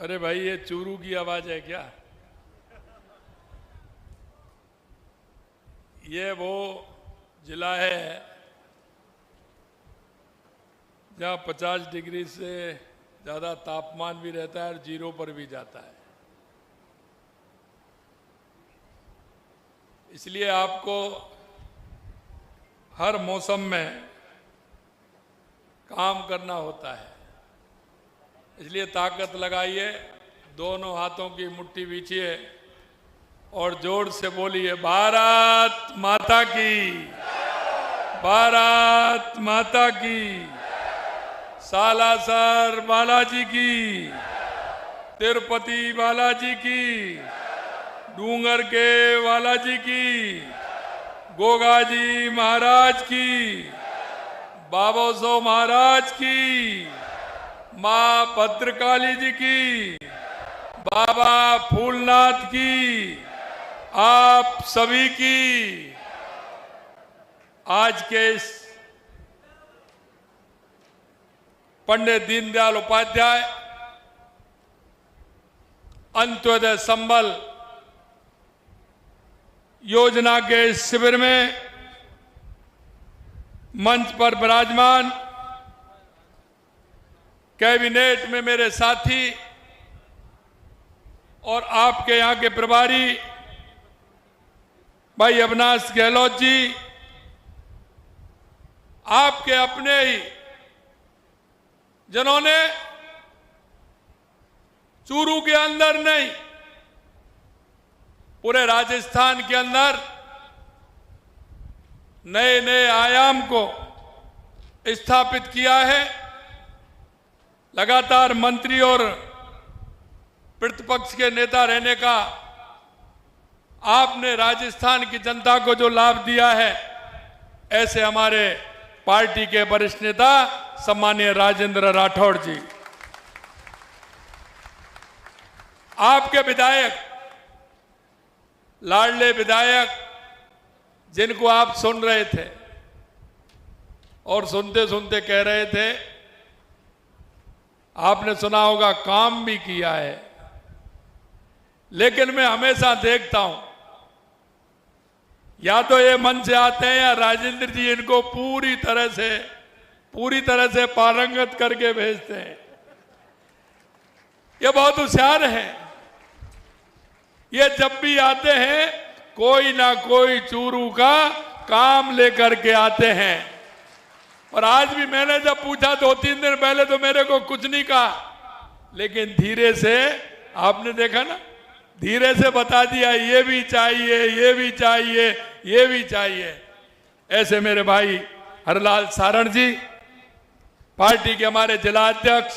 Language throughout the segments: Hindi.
अरे भाई, ये चूरू की आवाज है क्या? ये वो जिला है जहाँ 50 डिग्री से ज़्यादा तापमान भी रहता है और जीरो पर भी जाता है। इसलिए आपको हर मौसम में काम करना होता है। इसलिए ताकत लगाइए, दोनों हाथों की मुट्ठी बीचिए और जोर से बोलिए, भारत माता की, भारत माता की, सालासर बालाजी की, तिरुपति बालाजी की, डूंगर के बालाजी की, गोगाजी महाराज की, बाबोसो महाराज की, माँ भद्रकाली जी की, बाबा फूलनाथ की, आप सभी की। आज के इस पंडित दीनदयाल उपाध्याय अंत्योदय संबल योजना के इस शिविर में मंच पर विराजमान कैबिनेट में मेरे साथी और आपके यहां के प्रभारी भाई अविनाश गहलोत जी, आपके अपने ही जिन्होंने चूरू के अंदर नहीं, पूरे राजस्थान के अंदर नए नए आयाम को स्थापित किया है। लगातार मंत्री और प्रतिपक्ष के नेता रहने का आपने राजस्थान की जनता को जो लाभ दिया है, ऐसे हमारे पार्टी के वरिष्ठ नेता सम्मानीय राजेंद्र राठौड़ जी, आपके विधायक, लाडले विधायक जिनको आप सुन रहे थे और सुनते सुनते कह रहे थे, आपने सुना होगा काम भी किया है। लेकिन मैं हमेशा देखता हूं, या तो ये मन से आते हैं या राजेंद्र जी इनको पूरी तरह से पारंगत करके भेजते हैं। ये बहुत होशियार हैं। ये जब भी आते हैं कोई ना कोई चूरू का काम लेकर के आते हैं। और आज भी मैंने जब पूछा 2-3 दिन पहले तो मेरे को कुछ नहीं कहा, लेकिन धीरे से आपने देखा ना, धीरे से बता दिया, ये भी चाहिए, ये भी चाहिए, ये भी चाहिए। ऐसे मेरे भाई हरलाल सारण जी, पार्टी के हमारे जिला अध्यक्ष,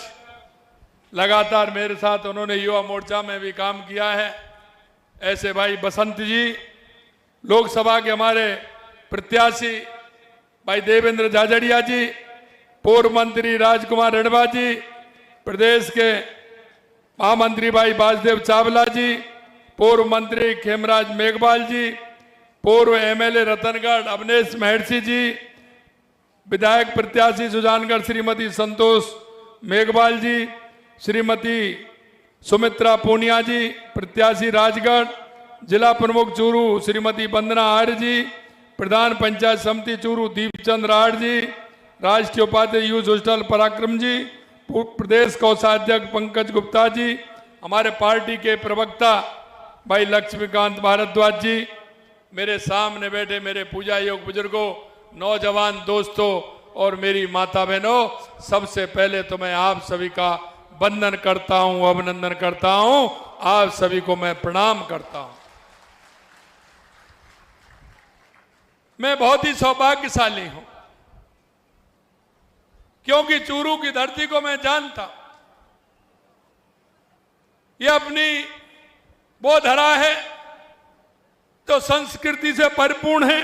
लगातार मेरे साथ उन्होंने युवा मोर्चा में भी काम किया है। ऐसे भाई बसंत जी, लोकसभा के हमारे प्रत्याशी भाई देवेंद्र जाजड़िया जी, पूर्व मंत्री राजकुमार रेणवा जी, प्रदेश के महामंत्री भाई वासुदेव चावला जी, पूर्व मंत्री खेमराज मेघवाल जी, पूर्व एमएलए रतनगढ़ अवनेश महर्षि जी, विधायक प्रत्याशी सुजानगढ़ श्रीमती संतोष मेघवाल जी, श्रीमती सुमित्रा पूनिया जी, प्रत्याशी राजगढ़, जिला प्रमुख चूरू श्रीमती वंदना आर्य जी, प्रधान पंचायत समिति चूरू दीपचंद राठ जी, राष्ट्रीय उपाध्यक्ष यूथ हॉस्टल पराक्रम जी, प्रदेश कोषाध्यक्ष पंकज गुप्ता जी, हमारे पार्टी के प्रवक्ता भाई लक्ष्मीकांत भारद्वाज जी, मेरे सामने बैठे मेरे पूजा योग बुजुर्गों, नौजवान दोस्तों और मेरी माता बहनों, सबसे पहले तो मैं आप सभी का वंदन करता हूं, अभिनंदन करता हूं, आप सभी को मैं प्रणाम करता हूं। मैं बहुत ही सौभाग्यशाली हूं क्योंकि चूरू की धरती को मैं जानता, ये अपनी वो धरा है तो संस्कृति से परिपूर्ण है,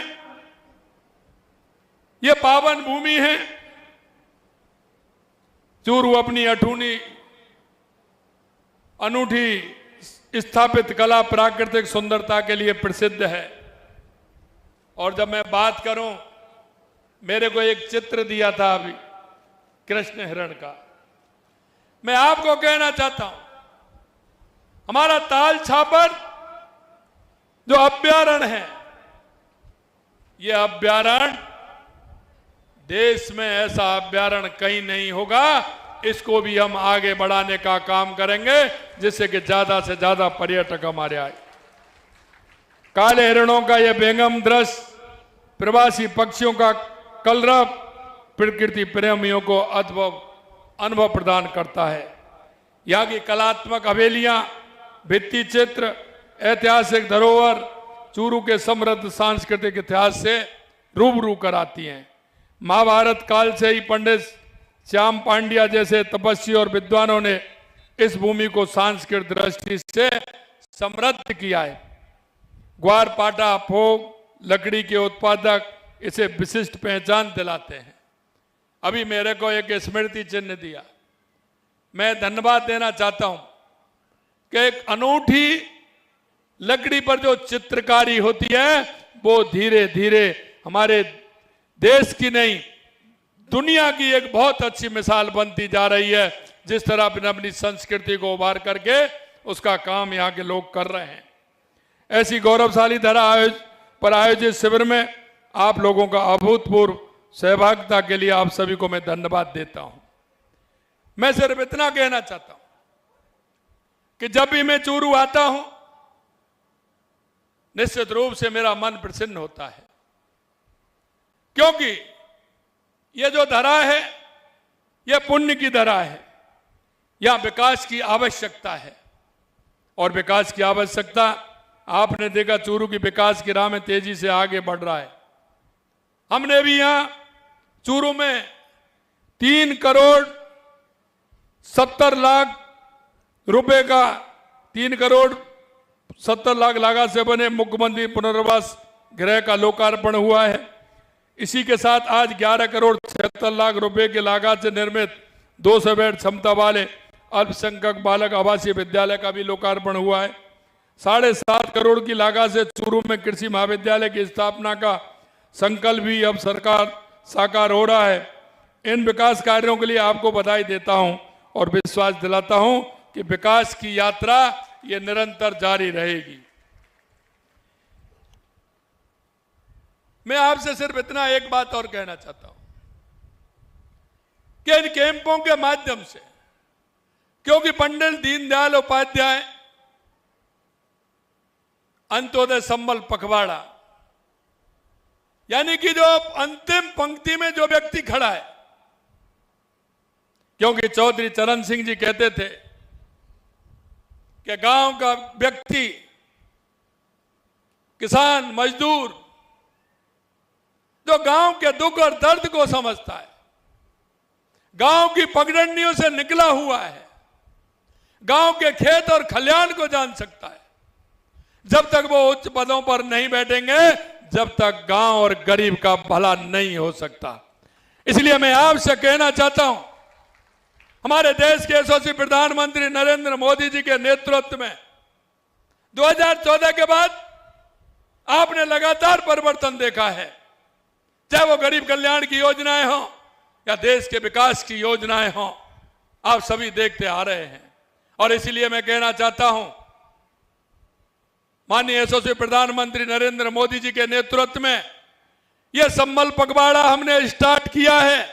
ये पावन भूमि है। चूरू अपनी अठूनी अनूठी स्थापित कला प्राकृतिक सुंदरता के लिए प्रसिद्ध है। और जब मैं बात करूं, मेरे को एक चित्र दिया था अभी कृष्ण हिरण का, मैं आपको कहना चाहता हूं हमारा ताल छापर जो अभ्यारण्य है, ये अभ्यारण्य देश में ऐसा अभ्यारण्य कहीं नहीं होगा। इसको भी हम आगे बढ़ाने का काम करेंगे जिससे कि ज्यादा से ज्यादा पर्यटक हमारे आए। काले हिरणों का यह बेगम दृश्य प्रवासी पक्षियों का कलरव प्रकृति प्रेमियों को अनुभव प्रदान करता है। यहाँ की कलात्मक हवेलियां, भित्ति चित्र, ऐतिहासिक धरोहर चूरू के समृद्ध सांस्कृतिक इतिहास से रूबरू कराती हैं। महाभारत काल से ही पंडित श्याम पांड्या जैसे तपस्वी और विद्वानों ने इस भूमि को सांस्कृतिक दृष्टि से समृद्ध किया है। ग्वार पाटा फोग लकड़ी के उत्पादक इसे विशिष्ट पहचान दिलाते हैं। अभी मेरे को एक स्मृति चिन्ह दिया, मैं धन्यवाद देना चाहता हूं कि एक अनूठी लकड़ी पर जो चित्रकारी होती है वो धीरे धीरे हमारे देश की नहीं दुनिया की एक बहुत अच्छी मिसाल बनती जा रही है। जिस तरह अपनी संस्कृति को उभार करके उसका काम यहाँ के लोग कर रहे हैं। ऐसी गौरवशाली धरा पर आयोजित शिविर में आप लोगों का अभूतपूर्व सहभागिता के लिए आप सभी को मैं धन्यवाद देता हूं। मैं सिर्फ इतना कहना चाहता हूं कि जब भी मैं चूरू आता हूं निश्चित रूप से मेरा मन प्रसन्न होता है, क्योंकि यह जो धरा है यह पुण्य की धरा है। यहां विकास की आवश्यकता है और विकास की आवश्यकता आपने देखा चूरू की विकास की राह में तेजी से आगे बढ़ रहा है। हमने भी यहां चूरू में 3 करोड़ 70 लाख रुपए का 3 करोड़ 70 लाख लागत से बने मुख्यमंत्री पुनर्वास गृह का लोकार्पण हुआ है। इसी के साथ आज 11 करोड़ 76 लाख रुपए के लागत से निर्मित 200 बेड क्षमता वाले अल्पसंख्यक बालक आवासीय विद्यालय का भी लोकार्पण हुआ है। 7.5 करोड़ की लागत से चूरू में कृषि महाविद्यालय की स्थापना का संकल्प भी अब सरकार साकार हो रहा है। इन विकास कार्यों के लिए आपको बधाई देता हूं और विश्वास दिलाता हूं कि विकास की यात्रा ये निरंतर जारी रहेगी। मैं आपसे सिर्फ इतना एक बात और कहना चाहता हूं कि इन कैंपों के माध्यम से, क्योंकि पंडित दीनदयाल उपाध्याय अंत्योदय संबल पखवाड़ा यानी कि जो अंतिम पंक्ति में जो व्यक्ति खड़ा है, क्योंकि चौधरी चरण सिंह जी कहते थे कि गांव का व्यक्ति, किसान, मजदूर जो गांव के दुख और दर्द को समझता है, गांव की पगडंडियों से निकला हुआ है, गांव के खेत और खलिहान को जान सकता है, जब तक वो उच्च पदों पर नहीं बैठेंगे जब तक गांव और गरीब का भला नहीं हो सकता। इसलिए मैं आपसे कहना चाहता हूं, हमारे देश के यशस्वी प्रधानमंत्री नरेंद्र मोदी जी के नेतृत्व में 2014 के बाद आपने लगातार परिवर्तन देखा है, चाहे वो गरीब कल्याण की योजनाएं हों या देश के विकास की योजनाएं हों, आप सभी देखते आ रहे हैं। और इसलिए मैं कहना चाहता हूं, माननीय यशस्वी प्रधानमंत्री नरेंद्र मोदी जी के नेतृत्व में यह संबल पखवाड़ा हमने स्टार्ट किया है।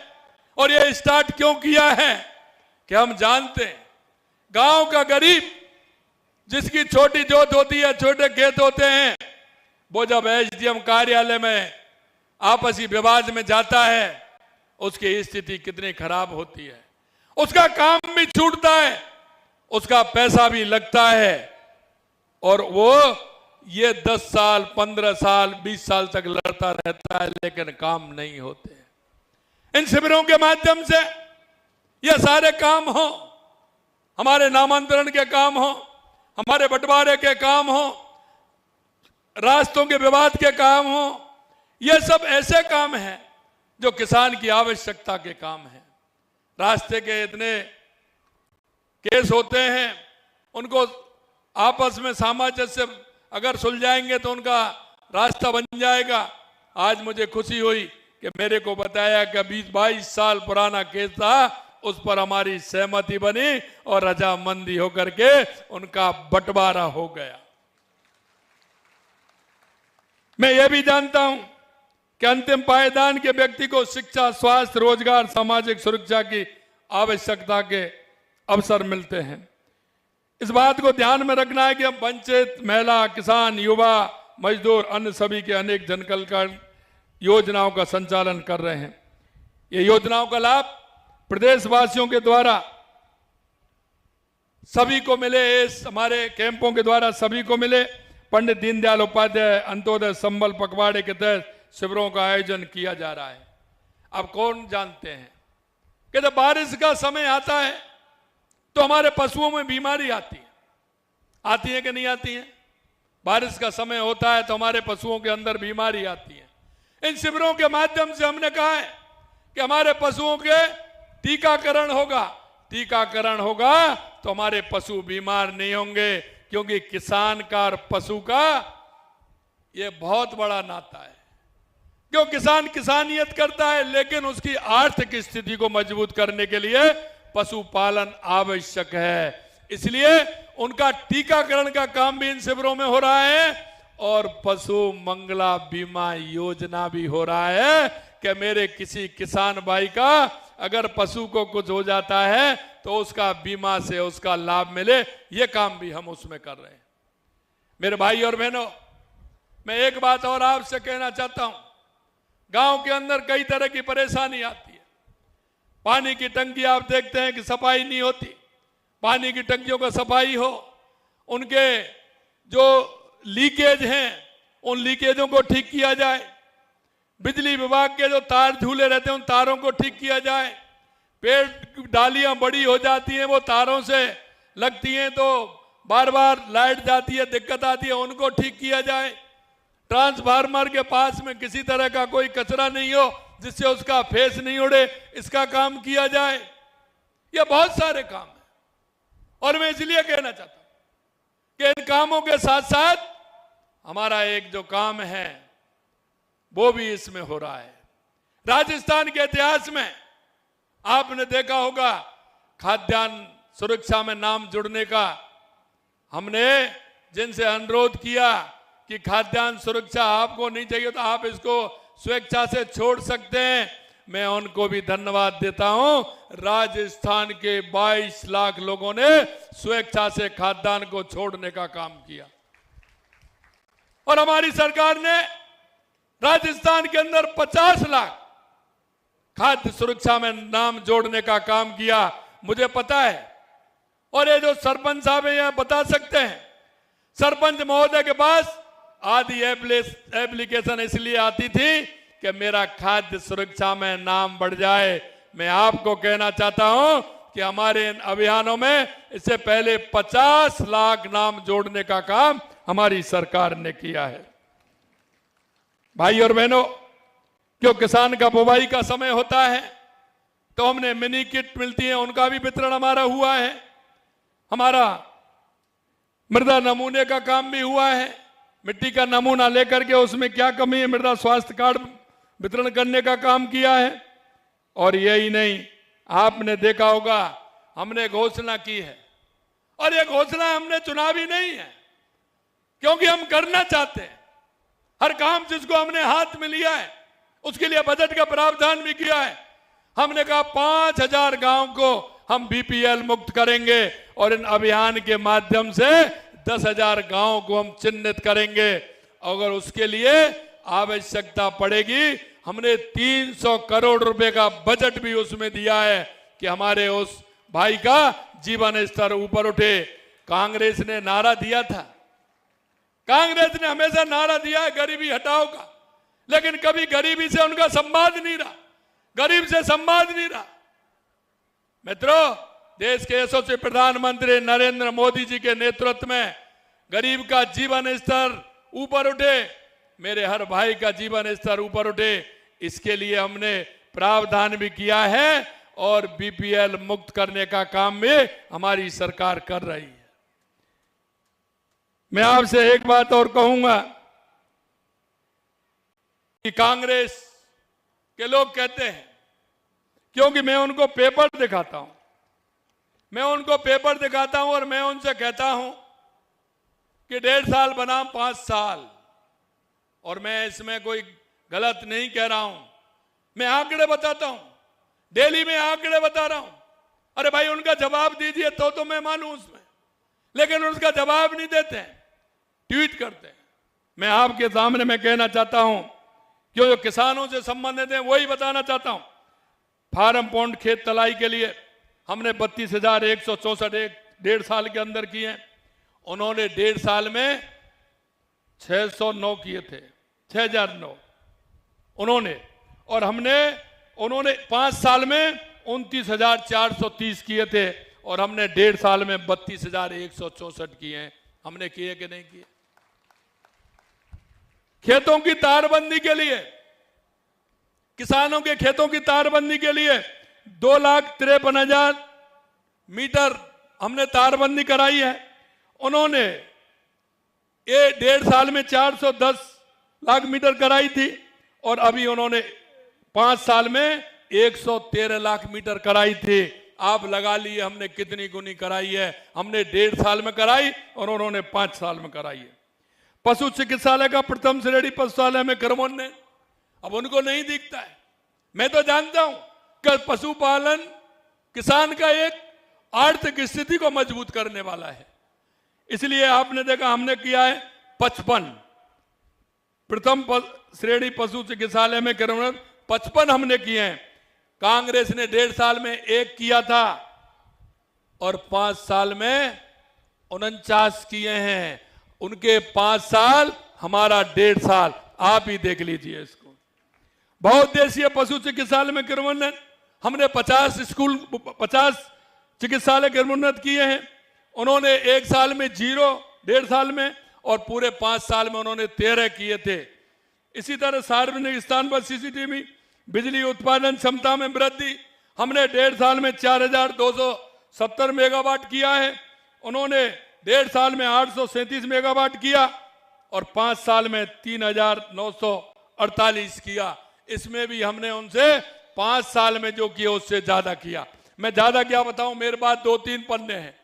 और यह स्टार्ट क्यों किया है कि हम जानते हैं गांव का गरीब जिसकी छोटी जोत होती है, छोटे खेत होते हैं, वो जब एसडीएम कार्यालय में आपसी विवाद में जाता है उसकी स्थिति कितनी खराब होती है, उसका काम भी छूटता है, उसका पैसा भी लगता है और वो ये 10 साल 15 साल 20 साल तक लड़ता रहता है, लेकिन काम नहीं होते। इन शिविरों के माध्यम से ये सारे काम हो, हमारे नामांतरण के काम हो, हमारे बंटवारे के काम हो, रास्तों के विवाद के काम हो, ये सब ऐसे काम हैं जो किसान की आवश्यकता के काम हैं। रास्ते के इतने केस होते हैं, उनको आपस में सामंजस्य अगर सुलझाएंगे तो उनका रास्ता बन जाएगा। आज मुझे खुशी हुई कि मेरे को बताया कि 20-22 साल पुराना केस था, उस पर हमारी सहमति बनी और रजामंदी होकर के उनका बंटवारा हो गया। मैं यह भी जानता हूं कि अंतिम पायदान के व्यक्ति को शिक्षा, स्वास्थ्य, रोजगार, सामाजिक सुरक्षा की आवश्यकता के अवसर मिलते हैं। इस बात को ध्यान में रखना है कि हम वंचित महिला, किसान, युवा, मजदूर, अन्य सभी के अनेक जनकल्याण योजनाओं का संचालन कर रहे हैं। ये योजनाओं का लाभ प्रदेशवासियों के द्वारा सभी को मिले, इस हमारे कैंपों के द्वारा सभी को मिले। पंडित दीनदयाल उपाध्याय अंत्योदय संबल पखवाड़े के तहत शिविरों का आयोजन किया जा रहा है। अब कौन जानते हैं कि जब बारिश का समय आता है तो हमारे पशुओं में बीमारी आती है कि नहीं आती है? बारिश का समय होता है तो हमारे पशुओं के अंदर बीमारी आती है। इन शिविरों के माध्यम से हमने कहा है कि हमारे पशुओं के टीकाकरण होगा तो हमारे पशु बीमार नहीं होंगे, क्योंकि किसान का और पशु का ये बहुत बड़ा नाता है। क्यों किसान किसानियत करता है, लेकिन उसकी आर्थिक स्थिति को मजबूत करने के लिए पशुपालन आवश्यक है। इसलिए उनका टीकाकरण का काम भी इन शिविरों में हो रहा है और पशु मंगला बीमा योजना भी हो रहा है कि मेरे किसी किसान भाई का अगर पशु को कुछ हो जाता है तो उसका बीमा से उसका लाभ मिले। ये काम भी हम उसमें कर रहे हैं। मेरे भाई और बहनों, मैं एक बात और आपसे कहना चाहता हूं। गांव के अंदर कई तरह की परेशानी आती है। पानी की टंकी आप देखते हैं कि सफाई नहीं होती। पानी की टंकियों का सफाई हो, उनके जो लीकेज हैं उन लीकेजों को ठीक किया जाए। बिजली विभाग के जो तार झूले रहते हैं उन तारों को ठीक किया जाए। पेड़ डालियां बड़ी हो जाती हैं, वो तारों से लगती हैं तो बार बार लाइट जाती है, दिक्कत आती है, उनको ठीक किया जाए। ट्रांसफार्मर के पास में किसी तरह का कोई कचरा नहीं हो जिससे उसका फेस नहीं उड़े, इसका काम किया जाए। ये बहुत सारे काम हैं और मैं इसलिए कहना चाहता हूं कि इन कामों के साथ साथ हमारा एक जो काम है वो भी इसमें हो रहा है। राजस्थान के इतिहास में आपने देखा होगा खाद्यान्न सुरक्षा में नाम जुड़ने का। हमने जिनसे अनुरोध किया कि खाद्यान्न सुरक्षा आपको नहीं चाहिए तो आप इसको स्वेच्छा से छोड़ सकते हैं, मैं उनको भी धन्यवाद देता हूं। राजस्थान के 22 लाख लोगों ने स्वेच्छा से खाद्यान्न को छोड़ने का काम किया और हमारी सरकार ने राजस्थान के अंदर 50 लाख खाद्य सुरक्षा में नाम जोड़ने का काम किया। मुझे पता है और ये जो सरपंच साहब हैं यह बता सकते हैं। सरपंच महोदय के पास आधी एप्लीकेशन इसलिए आती थी कि मेरा खाद्य सुरक्षा में नाम बढ़ जाए। मैं आपको कहना चाहता हूं कि हमारे इन अभियानों में इससे पहले 50 लाख नाम जोड़ने का काम हमारी सरकार ने किया है। भाई और बहनों, क्यों किसान का बुवाई का समय होता है तो हमने मिनी किट मिलती है, उनका भी वितरण हमारा हुआ है। हमारा मृदा नमूने का काम भी हुआ है। मिट्टी का नमूना लेकर के उसमें क्या कमी है, मृदा स्वास्थ्य कार्ड वितरण करने का काम किया है। और यही नहीं, आपने देखा होगा हमने घोषणा की है और ये घोषणा हमने चुनावी नहीं है, क्योंकि हम करना चाहते हैं। हर काम जिसको हमने हाथ में लिया है उसके लिए बजट का प्रावधान भी किया है। हमने कहा 5000 गांव को हम बीपीएल मुक्त करेंगे और इन अभियान के माध्यम से 10,000 गांवों को हम चिन्हित करेंगे। अगर उसके लिए आवश्यकता पड़ेगी, हमने 300 करोड़ रुपए का बजट भी उसमें दिया है कि हमारे उस भाई का जीवन स्तर ऊपर उठे। कांग्रेस ने नारा दिया था, कांग्रेस ने हमेशा नारा दिया है गरीबी हटाओ का, लेकिन कभी गरीबी से उनका संवाद नहीं रहा, गरीब से संवाद नहीं रहा। मित्रों, देश के यशस्वी प्रधानमंत्री नरेंद्र मोदी जी के नेतृत्व में गरीब का जीवन स्तर ऊपर उठे, मेरे हर भाई का जीवन स्तर ऊपर उठे, इसके लिए हमने प्रावधान भी किया है और बीपीएल मुक्त करने का काम भी हमारी सरकार कर रही है। मैं आपसे एक बात और कहूंगा कि कांग्रेस के लोग कहते हैं क्योंकि मैं उनको पेपर दिखाता हूं, मैं उनको पेपर दिखाता हूं और मैं उनसे कहता हूं कि 1.5 साल बनाम 5 साल, और मैं इसमें कोई गलत नहीं कह रहा हूं, मैं आंकड़े बताता हूं, दिल्ली में आंकड़े बता रहा हूं। अरे भाई उनका जवाब दीजिए तो मैं मानूं उसमें, लेकिन उसका जवाब नहीं देते हैं, ट्वीट करते हैं। मैं आपके सामने मैं कहना चाहता हूं कि जो किसानों से संबंधित है वही बताना चाहता हूं। फार्म पॉन्ड खेत तलाई के लिए हमने 32,164 1.5 साल के अंदर किए, उन्होंने 1.5 साल में 609 किए थे, 6,009 उन्होंने, और उन्होंने 5 साल में 29,430 किए थे, और हमने 1.5 साल में 32,164 किए हैं। हमने किए कि नहीं किए? खेतों की तारबंदी के लिए, किसानों के खेतों की तारबंदी के लिए 2,53,000 मीटर हमने तारबंदी कराई है। उन्होंने 1.5 साल में 410 लाख मीटर कराई थी, और अभी उन्होंने 5 साल में 113 लाख मीटर कराई थी। आप लगा लिए हमने कितनी गुनी कराई है। हमने 1.5 साल में कराई और उन्होंने 5 साल में कराई है। पशु चिकित्सालय का प्रथम श्रेणी पशुशाला में कर्मोन्नयन, अब उनको नहीं दिखता है। मैं तो जानता हूं कि पशुपालन किसान का एक आर्थिक स्थिति को मजबूत करने वाला है, इसलिए आपने देखा हमने किया है 55 प्रथम श्रेणी पशु चिकित्सालय में कर्मोन्नयन 55 हमने किए हैं। कांग्रेस ने 1.5 साल में 1 किया था और 5 साल में 49 किए हैं। उनके 5 साल, हमारा 1.5 साल। आप ही देख लीजिए इसको। बहुउद्देशीय पशु चिकित्सालय में कर्मोन्नयन हमने 50 चिकित्सालय कर्मोन्नत किए हैं। उन्होंने 1 साल में 0, 1.5 साल में, और पूरे 5 साल में उन्होंने 13 किए थे। इसी तरह सार्वजनिक स्थान पर सीसीटीवी, बिजली उत्पादन क्षमता में वृद्धि हमने 1.5 साल में 4,270 मेगावाट किया है। उन्होंने 1.5 साल में 837 मेगावाट किया और 5 साल में 3,948 किया। इसमें भी हमने उनसे 5 साल में जो किया उससे ज्यादा किया। मैं ज्यादा क्या बताऊं, मेरे पास 2-3 पन्ने हैं।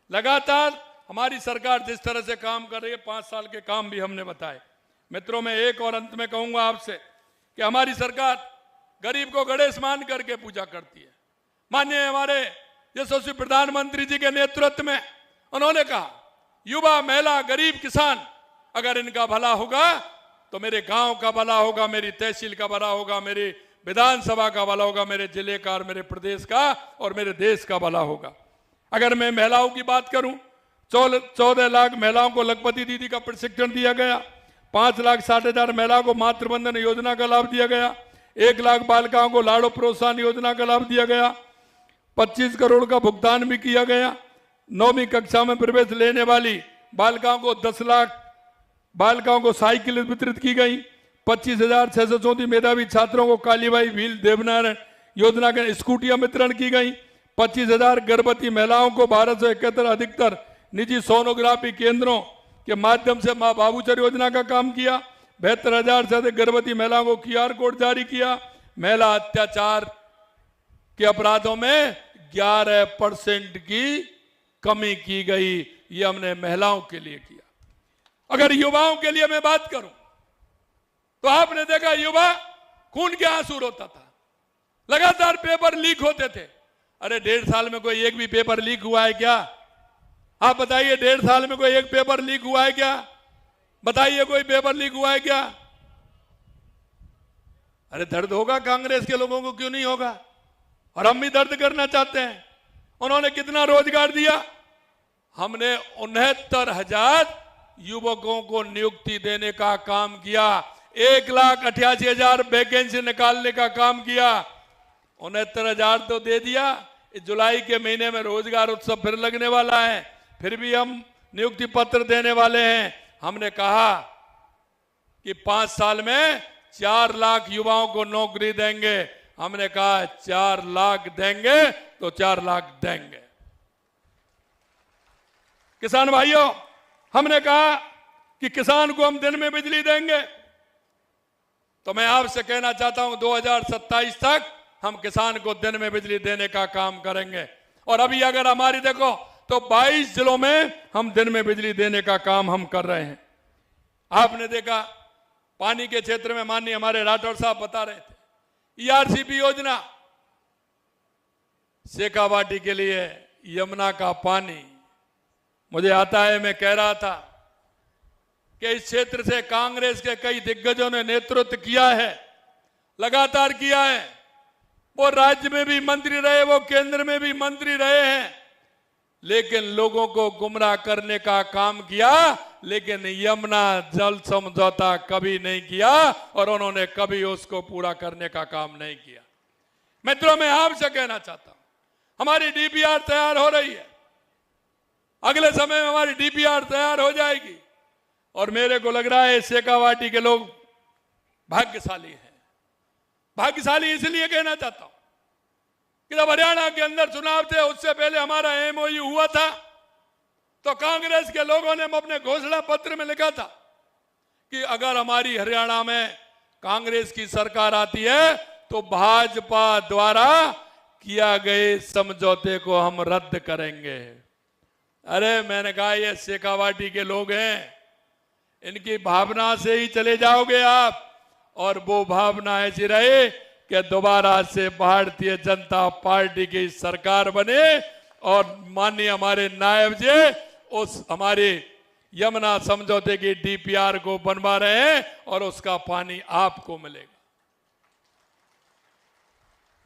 लगातार हमारी सरकार जिस तरह से काम कर रही है, 5 साल के काम भी हमने बताए। मित्रों, मैं एक और अंत में कहूंगा आपसे कि हमारी सरकार गरीब को गणेश मान करके पूजा करती है। माननीय हमारे यशस्वी प्रधानमंत्री जी के नेतृत्व में उन्होंने कहा, युवा, महिला, गरीब, किसान, अगर इनका भला होगा तो मेरे गांव का भला होगा, मेरी तहसील का भला होगा, मेरी विधानसभा का भला होगा, मेरे जिले का और मेरे प्रदेश का और मेरे देश का भला होगा। अगर मैं महिलाओं की बात करूं, 14 लाख महिलाओं को लखपति दीदी का प्रशिक्षण दिया गया। 5,60,000 महिलाओं को मातृवंदन योजना का लाभ दिया गया। 1 लाख बालिकाओं को लाड़ो प्रोत्साहन योजना का लाभ दिया गया। 25 करोड़ का भुगतान भी किया गया। 9वीं कक्षा में प्रवेश लेने वाली बालिकाओं को 10 लाख बालिकाओं को साइकिल वितरित की गई। 25,634 मेधावी छात्रों को कालीबाई व्हील देवनारायण योजना के स्कूटियां वितरण की गई। 25,000 गर्भवती महिलाओं को 1271 अधिकतर निजी सोनोग्राफी केंद्रों के माध्यम से मां बाबूचर योजना का काम किया। 72,000 से अधिक गर्भवती महिलाओं को QR कोड जारी किया। महिला अत्याचार के अपराधों में 11% की कमी की गई। ये हमने महिलाओं के लिए किया। अगर युवाओं के लिए मैं बात करूं तो आपने देखा युवा खून के आंसू रोता था। लगातार पेपर लीक होते थे। अरे 1.5 साल में कोई एक भी पेपर लीक हुआ है क्या? आप बताइए, 1.5 साल में कोई एक पेपर लीक हुआ है क्या? बताइए, कोई पेपर लीक हुआ है क्या? अरे दर्द होगा कांग्रेस के लोगों को, क्यों नहीं होगा? और हम भी दर्द करना चाहते हैं। उन्होंने कितना रोजगार दिया? हमने 69,000 युवकों को नियुक्ति देने का काम किया। 1,88,000 वैकेंसी निकालने का काम किया। 69,000 तो दे दिया। इस जुलाई के महीने में रोजगार उत्सव फिर लगने वाला है, फिर भी हम नियुक्ति पत्र देने वाले हैं। हमने कहा कि 5 साल में 4 लाख युवाओं को नौकरी देंगे। हमने कहा 4 लाख देंगे तो 4 लाख देंगे। किसान भाइयों, हमने कहा कि किसान को हम दिन में बिजली देंगे। तो मैं आपसे कहना चाहता हूं 2027 तक हम किसान को दिन में बिजली देने का काम करेंगे। और अभी अगर हमारी देखो तो 22 जिलों में हम दिन में बिजली देने का काम हम कर रहे हैं। आपने देखा पानी के क्षेत्र में माननीय हमारे राठौर साहब बता रहे थे, ERCP योजना, शेखावाटी के लिए यमुना का पानी मुझे आता है। मैं कह रहा था कि इस क्षेत्र से कांग्रेस के कई दिग्गजों ने नेतृत्व किया है, लगातार किया है। वो राज्य में भी मंत्री रहे, वो केंद्र में भी मंत्री रहे हैं, लेकिन लोगों को गुमराह करने का काम किया, लेकिन यमुना जल समझौता कभी नहीं किया और उन्होंने कभी उसको पूरा करने का काम नहीं किया। मित्रों, मैं आपसे कहना चाहता हूं, हमारी DPR तैयार हो रही है, अगले समय में हमारी DPR तैयार हो जाएगी। और मेरे को लग रहा है शेखावाटी के लोग भाग्यशाली हैं। भाग्यशाली इसलिए कहना चाहता हूं कि जब हरियाणा के अंदर चुनाव थे, उससे पहले हमारा MOU हुआ था, तो कांग्रेस के लोगों ने अपने घोषणा पत्र में लिखा था कि अगर हमारी हरियाणा में कांग्रेस की सरकार आती है तो भाजपा द्वारा किया गए समझौते को हम रद्द करेंगे। अरे मैंने कहा ये शेखावाटी के लोग हैं, इनकी भावना से ही चले जाओगे आप, और वो भावना ऐसी रहे कि दोबारा से भारतीय जनता पार्टी की सरकार बने और माननीय हमारे नायब जी उस हमारे यमुना समझौते की DPR को बनवा रहे हैं और उसका पानी आपको मिलेगा।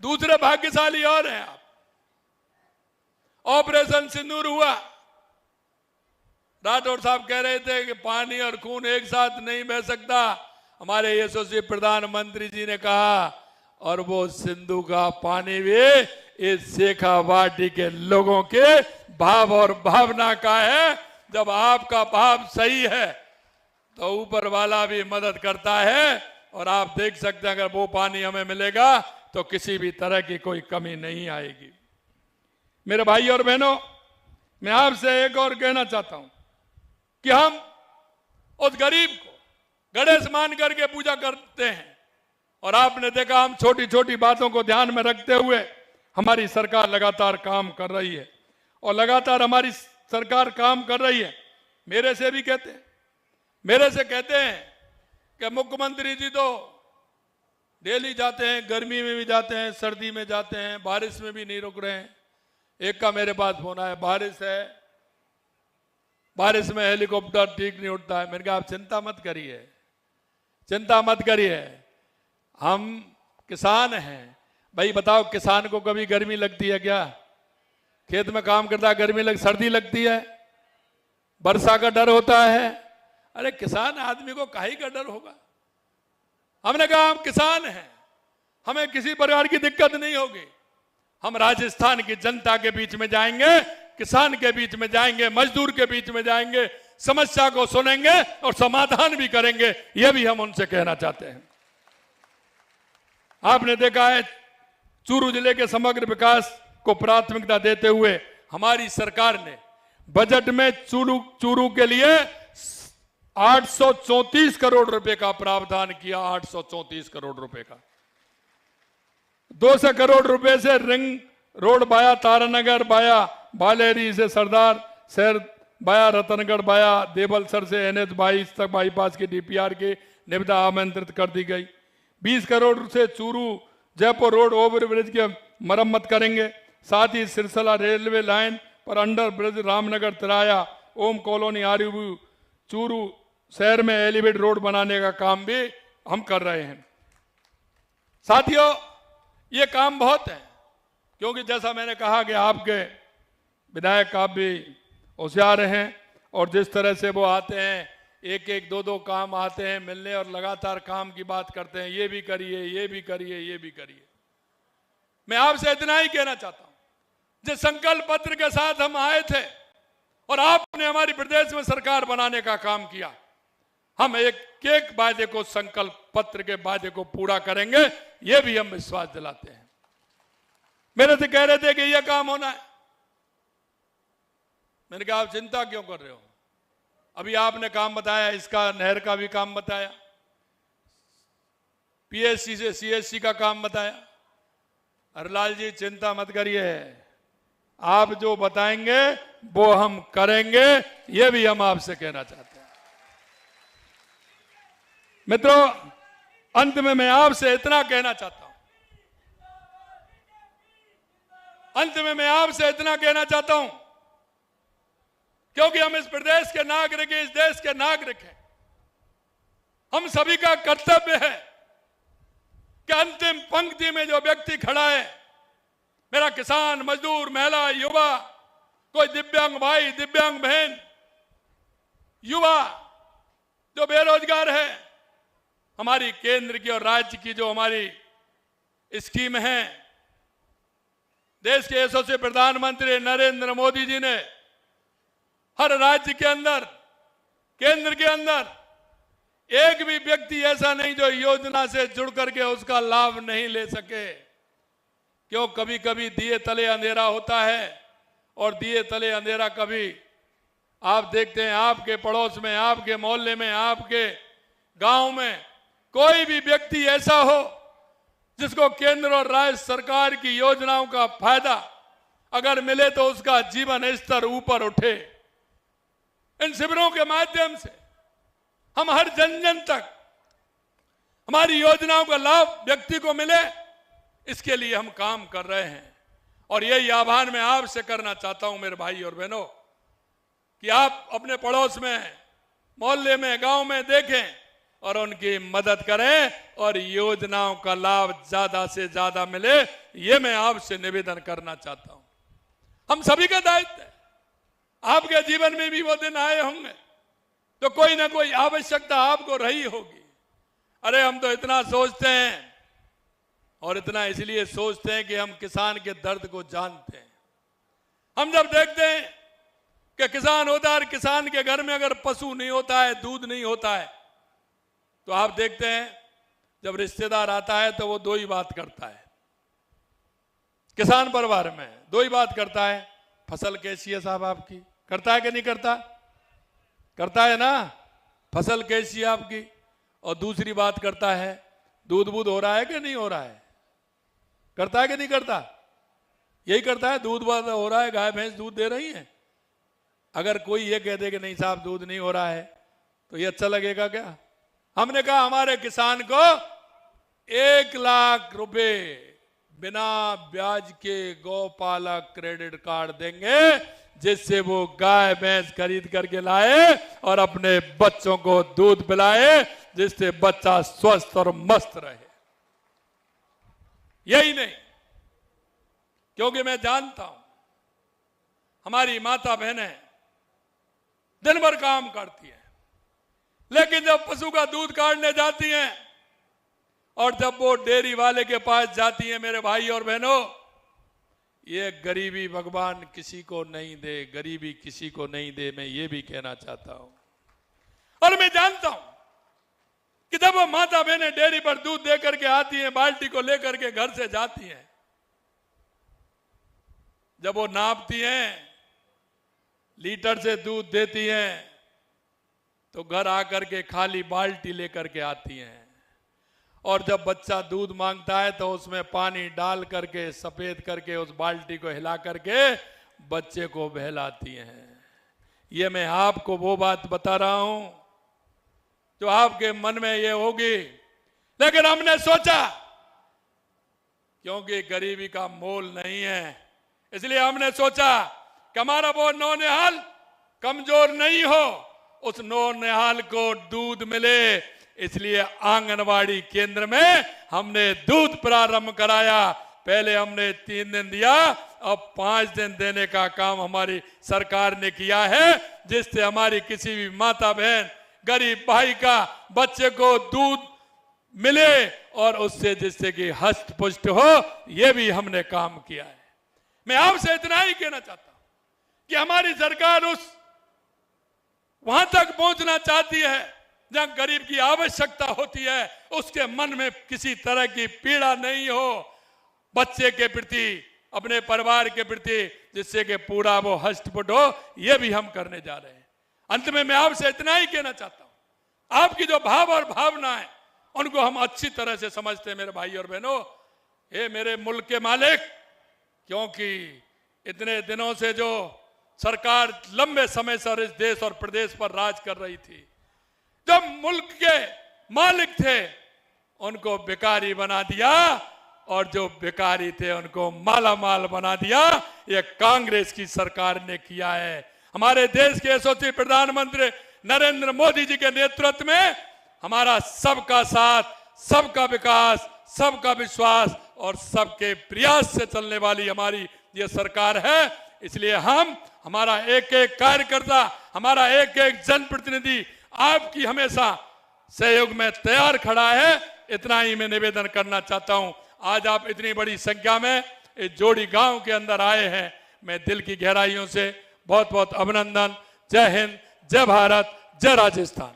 दूसरे भाग्यशाली और हैं आप। ऑपरेशन सिंदूर हुआ, राठौर साहब कह रहे थे कि पानी और खून एक साथ नहीं बह सकता। हमारे यशस्वी प्रधानमंत्री जी ने कहा, और वो सिंधु का पानी भी इस शेखावाटी के लोगों के भाव और भावना का है। जब आपका भाव सही है तो ऊपर वाला भी मदद करता है, और आप देख सकते हैं अगर वो पानी हमें मिलेगा तो किसी भी तरह की कोई कमी नहीं आएगी। मेरे भाई और बहनों, मैं आपसे एक और कहना चाहता हूं कि हम उस गरीब को गणेश मान करके पूजा करते हैं, और आपने देखा हम छोटी छोटी बातों को ध्यान में रखते हुए हमारी सरकार लगातार काम कर रही है, और लगातार हमारी सरकार काम कर रही है। मेरे से कहते हैं कि मुख्यमंत्री जी तो डेली जाते हैं, गर्मी में भी जाते हैं, सर्दी में जाते हैं, बारिश में भी नहीं रुक रहे हैं। एक का मेरे पास फोन आया, बारिश है, बारिश में हेलीकॉप्टर ठीक नहीं उड़ता है। मैंने कहा आप चिंता मत करिए, चिंता मत करिए, हम किसान हैं। भाई बताओ, किसान को कभी गर्मी लगती है क्या? खेत में काम करता है, गर्मी सर्दी लगती है, वर्षा का डर होता है? अरे किसान आदमी को काहे का डर होगा? हमने कहा हम किसान हैं, हमें किसी प्रकार की दिक्कत नहीं होगी। हम राजस्थान की जनता के बीच में जाएंगे, किसान के बीच में जाएंगे, मजदूर के बीच में जाएंगे, समस्या को सुनेंगे और समाधान भी करेंगे। यह भी हम उनसे कहना चाहते हैं। आपने देखा है चूरू जिले के समग्र विकास को प्राथमिकता देते हुए हमारी सरकार ने बजट में चूरू के लिए 834 करोड़ रुपए का प्रावधान किया। 834 करोड़ रुपए का 200 करोड़ रुपए से रिंग रोड बाया तारानगर, बाया बालेरी से सरदार शहर, बाया रतनगढ़, बाया देवलसर से NH 22 तक बाईपास की DPR की निविदा आमंत्रित कर दी गई। 20 करोड़ से Churu Jaipur road over bridge की मरम्मत करेंगे। साथ ही सिरसला रेलवे लाइन पर अंडर ब्रिज, रामनगर तिराया, ओम कॉलोनी, आरयू, चूरू शहर में एलिवेट रोड बनाने का काम भी हम कर रहे हैं। साथियों, ये काम बहुत है, क्योंकि जैसा मैंने कहा कि आपके विधायक आप भी होशियार हैं, और जिस तरह से वो आते हैं, एक एक दो दो काम आते हैं मिलने और लगातार काम की बात करते हैं, ये भी करिए, ये भी करिए, ये भी करिए। मैं आपसे इतना ही कहना चाहता हूं, जिस संकल्प पत्र के साथ हम आए थे और आपने हमारी प्रदेश में सरकार बनाने का काम किया, हम एक एक वादे को, संकल्प पत्र के वादे को पूरा करेंगे, यह भी हम विश्वास दिलाते हैं। मेरे से कह रहे थे कि यह काम होना है। मैंने कहा आप चिंता क्यों कर रहे हो? अभी आपने काम बताया, इसका नहर का भी काम बताया, PSC से CSC का काम बताया, हरलाल जी चिंता मत करिए, आप जो बताएंगे वो हम करेंगे, ये भी हम आपसे कहना चाहते हैं। मित्रों, अंत में मैं आपसे इतना कहना चाहता हूं, अंत में मैं आपसे इतना कहना चाहता हूं, क्योंकि हम इस प्रदेश के नागरिक हैं, इस देश के नागरिक हैं, हम सभी का कर्तव्य है कि अंतिम पंक्ति में जो व्यक्ति खड़ा है, मेरा किसान, मजदूर, महिला, युवा, कोई दिव्यांग भाई, दिव्यांग बहन, युवा जो बेरोजगार है, हमारी केंद्र की और राज्य की जो हमारी स्कीम है, देश के यशस्वी प्रधानमंत्री नरेंद्र मोदी जी ने हर राज्य के अंदर, केंद्र के अंदर एक भी व्यक्ति ऐसा नहीं जो योजना से जुड़ करके उसका लाभ नहीं ले सके। क्यों, कभी कभी दिए तले अंधेरा होता है, और दिए तले अंधेरा कभी आप देखते हैं आपके पड़ोस में, आपके मोहल्ले में, आपके गांव में कोई भी व्यक्ति ऐसा हो जिसको केंद्र और राज्य सरकार की योजनाओं का फायदा अगर मिले तो उसका जीवन स्तर ऊपर उठे। इन शिविरों के माध्यम से हम हर जन जन तक हमारी योजनाओं का लाभ व्यक्ति को मिले, इसके लिए हम काम कर रहे हैं। और यही आह्वान मैं आपसे करना चाहता हूं मेरे भाई और बहनों, कि आप अपने पड़ोस में, मोहल्ले में, गांव में देखें और उनकी मदद करें और योजनाओं का लाभ ज्यादा से ज्यादा मिले, ये मैं आपसे निवेदन करना चाहता हूं। हम सभी का दायित्व है। आपके जीवन में भी वो दिन आए होंगे तो कोई ना कोई आवश्यकता आपको रही होगी। अरे हम तो इतना सोचते हैं, और इतना इसलिए सोचते हैं कि हम किसान के दर्द को जानते हैं। हम जब देखते हैं कि किसान होता है और किसान के घर में अगर पशु नहीं होता है, दूध नहीं होता है, तो आप देखते हैं जब रिश्तेदार आता है तो वो दो ही बात करता है। किसान परिवार में दो ही बात करता है, फसल कैसी है साहब आपकी? करता है कि नहीं करता? करता है ना, फसल कैसी है आपकी? और दूसरी बात करता है, दूध बूध हो रहा है कि नहीं हो रहा है? करता है कि नहीं करता? यही करता है, दूध बूध हो रहा है, गाय भैंस दूध दे रही है। अगर कोई ये कह दे कि नहीं साहब दूध नहीं हो रहा है, तो ये अच्छा लगेगा क्या? हमने कहा हमारे किसान को 1 लाख रुपए बिना ब्याज के गौपालक क्रेडिट कार्ड देंगे, जिससे वो गाय भैंस खरीद करके लाए और अपने बच्चों को दूध पिलाए, जिससे बच्चा स्वस्थ और मस्त रहे। यही नहीं, क्योंकि मैं जानता हूं हमारी माता बहनें दिन भर काम करती हैं, लेकिन जब पशु का दूध काटने जाती हैं और जब वो डेयरी वाले के पास जाती हैं, मेरे भाई और बहनों, ये गरीबी भगवान किसी को नहीं दे, गरीबी किसी को नहीं दे, मैं ये भी कहना चाहता हूं। और मैं जानता हूं कि जब वो माता बहनें डेयरी पर दूध दे करके आती हैं, बाल्टी को लेकर के घर से जाती हैं, जब वो नापती हैं, लीटर से दूध देती हैं, तो घर आकर के खाली बाल्टी लेकर के आती हैं। और जब बच्चा दूध मांगता है तो उसमें पानी डाल करके, सफेद करके, उस बाल्टी को हिला करके बच्चे को बहलाती हैं। ये मैं आपको वो बात बता रहा हूं जो आपके मन में ये होगी, लेकिन हमने सोचा क्योंकि गरीबी का मोल नहीं है, इसलिए हमने सोचा कि हमारा वो नौनिहाल कमजोर नहीं हो, उस नौनिहाल को दूध मिले, इसलिए आंगनवाड़ी केंद्र में हमने दूध प्रारंभ कराया। पहले हमने 3 दिन दिया, अब 5 दिन देने का काम हमारी सरकार ने किया है, जिससे हमारी किसी भी माता बहन, गरीब भाई का बच्चे को दूध मिले और उससे जिससे कि हष्ट पुष्ट हो, यह भी हमने काम किया है। मैं आपसे इतना ही कहना चाहता हूं कि हमारी सरकार उस वहां तक पहुंचना चाहती है जहां गरीब की आवश्यकता होती है, उसके मन में किसी तरह की पीड़ा नहीं हो बच्चे के प्रति, अपने परिवार के प्रति, जिससे कि पूरा वो हष्टपुष्ट हो। यह भी हम करने जा रहे हैं। अंत में मैं आपसे इतना ही कहना चाहता हूं, आपकी जो भाव और भावना है उनको हम अच्छी तरह से समझते हैं मेरे भाई और बहनों। हे मेरे मुल्क के मालिक, क्योंकि इतने दिनों से जो सरकार लंबे समय से इस देश और प्रदेश पर राज कर रही थी, जो मुल्क के मालिक थे उनको भिखारी बना दिया और जो भिखारी थे उनको माला माल बना दिया। ये कांग्रेस की सरकार ने किया है। हमारे देश के यशस्वी प्रधानमंत्री नरेंद्र मोदी जी के नेतृत्व में हमारा सबका साथ, सबका विकास, सबका विश्वास और सबके प्रयास से चलने वाली हमारी ये सरकार है। इसलिए हमारा एक एक कार्यकर्ता, हमारा एक एक जनप्रतिनिधि आपकी हमेशा सहयोग में तैयार खड़ा है। इतना ही मैं निवेदन करना चाहता हूं। आज आप इतनी बड़ी संख्या में इस जोड़ी गांव के अंदर आए हैं, मैं दिल की गहराइयों से बहुत बहुत अभिनंदन। जय हिंद, जय भारत, जय राजस्थान।